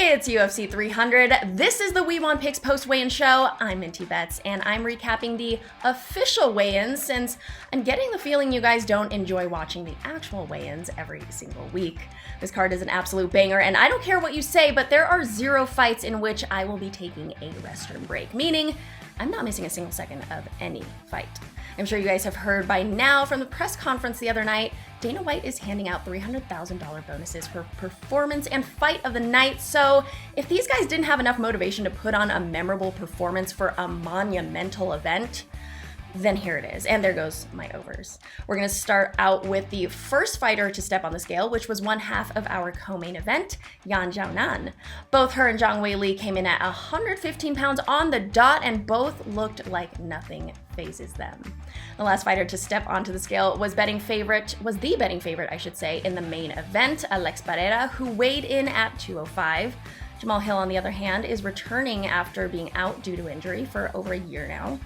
It's UFC 300. This is the We Want Picks post-weigh-in show. I'm Minty Bets, and I'm recapping the official weigh-ins since I'm getting the feeling you guys don't enjoy watching the actual weigh-ins every single week. This card is an absolute banger, and I don't care what you say, but there are 0 fights in which I will be taking a restroom break, meaning I'm not missing a single second of any fight. I'm sure you guys have heard by now from the press conference the other night, Dana White is handing out $300,000 bonuses for performance and fight of the night. So if these guys didn't have enough motivation to put on a memorable performance for a monumental event, then here it is. And there goes my overs. We're going to start out with the first fighter to step on the scale, which was one half of our co-main event, Yan Xiaonan. Both her and Zhang Weili came in at 115 pounds on the dot, and both looked like nothing phases them. The last fighter to step onto the scale was the betting favorite, I should say, in the main event, Alex Pereira, who weighed in at 205. Jamal Hill, on the other hand, is returning after being out due to injury for over a year now.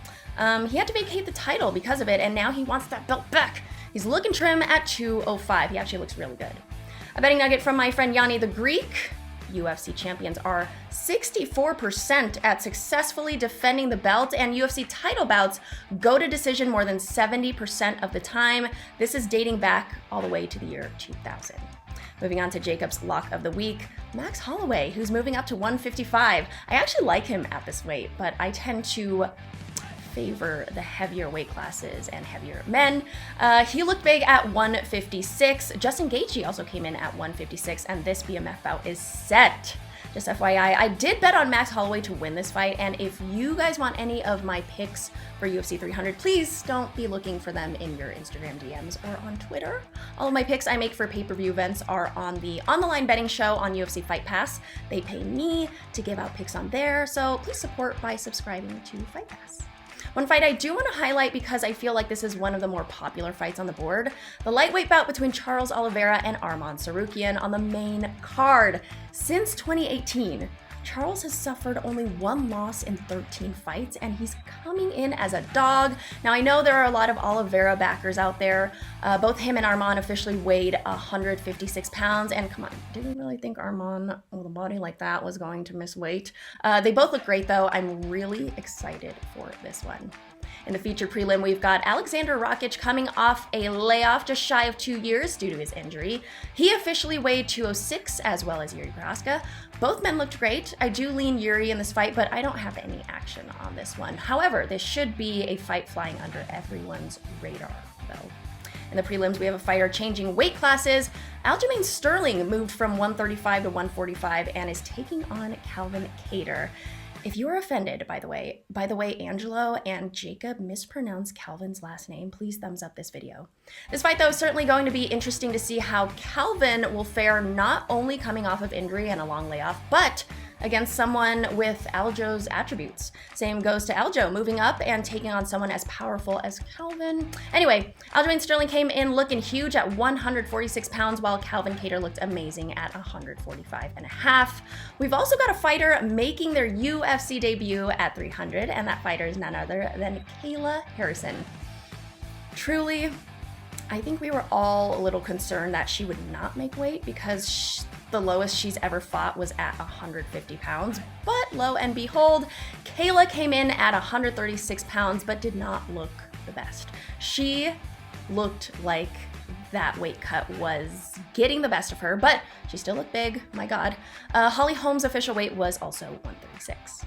He had to vacate the title because of it, and now he wants that belt back. He's looking trim at 205. He actually looks really good. A betting nugget from my friend Yanni the Greek. UFC champions are 64% at successfully defending the belt, and UFC title bouts go to decision more than 70% of the time. This is dating back all the way to the year 2000. Moving on to Jacob's lock of the week, Max Holloway, who's moving up to 155. I actually like him at this weight, but I tend to favor the heavier weight classes and heavier men. He looked big at 156. Justin Gaethje also came in at 156, and this BMF bout is set. Just FYI, I did bet on Max Holloway to win this fight, and if you guys want any of my picks for UFC 300, please don't be looking for them in your Instagram DMs or on Twitter. All of my picks I make for pay-per-view events are on the line betting show on UFC Fight Pass. They pay me to give out picks on there, so please support by subscribing to Fight Pass. One fight I do want to highlight because I feel like this is one of the more popular fights on the board, the lightweight bout between Charles Oliveira and Renato Tsarukyan on the main card. Since 2018, Charles has suffered only 1 loss in 13 fights, and he's coming in as a dog. Now, I know there are a lot of Oliveira backers out there. Both him and Arman officially weighed 156 pounds, and come on, did we really think Arman, with a body like that, was going to miss weight? They both look great, though. I'm really excited for this one. In the featured prelim, we've got Alexander Rakic coming off a layoff just shy of 2 years due to his injury. He officially weighed 206, as well as Yuri Prochazka. Both men looked great. I do lean Yuri in this fight, but I don't have any action on this one. However, this should be a fight flying under everyone's radar, though. In the prelims, we have a fighter changing weight classes. Aljamain Sterling moved from 135 to 145 and is taking on Calvin Kattar. If you are offended, by the way, Angelo and Jacob mispronounced Calvin's last name, please thumbs up this video. This fight, though, is certainly going to be interesting to see how Calvin will fare, not only coming off of injury and a long layoff, but against someone with Aljo's attributes. Same goes to Aljo, moving up and taking on someone as powerful as Calvin. Anyway, Aljamain Sterling came in looking huge at 146 pounds, while Calvin Kattar looked amazing at 145.5. We've also got a fighter making their UFC debut at 300, and that fighter is none other than Kayla Harrison. Truly, I think we were all a little concerned that she would not make weight because the lowest she's ever fought was at 150 pounds, but lo and behold, Kayla came in at 136 pounds, but did not look the best. She looked like that weight cut was getting the best of her, but she still looked big, my God. Holly Holm's official weight was also 136.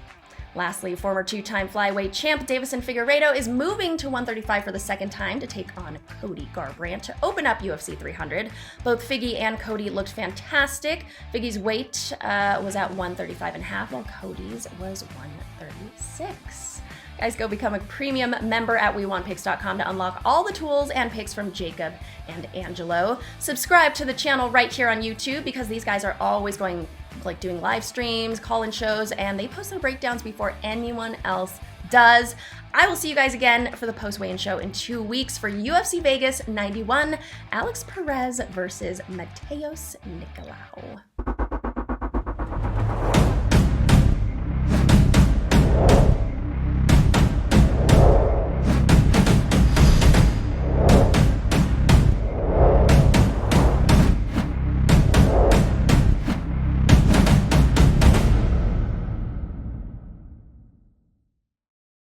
Lastly, former 2-time flyweight champ Deiveson Figueiredo is moving to 135 for the second time to take on Cody Garbrandt to open up UFC 300. Both Figgy and Cody looked fantastic. Figgy's weight was at 135.5, while Cody's was 136. Guys, go become a premium member at WeWantPicks.com to unlock all the tools and picks from Jacob and Angelo. Subscribe to the channel right here on YouTube because these guys are always doing live streams, call-in shows, and they post their breakdowns before anyone else does. I will see you guys again for the post-weigh-in show in 2 weeks for UFC Vegas 91, Alex Perez versus Mateus Nicolau.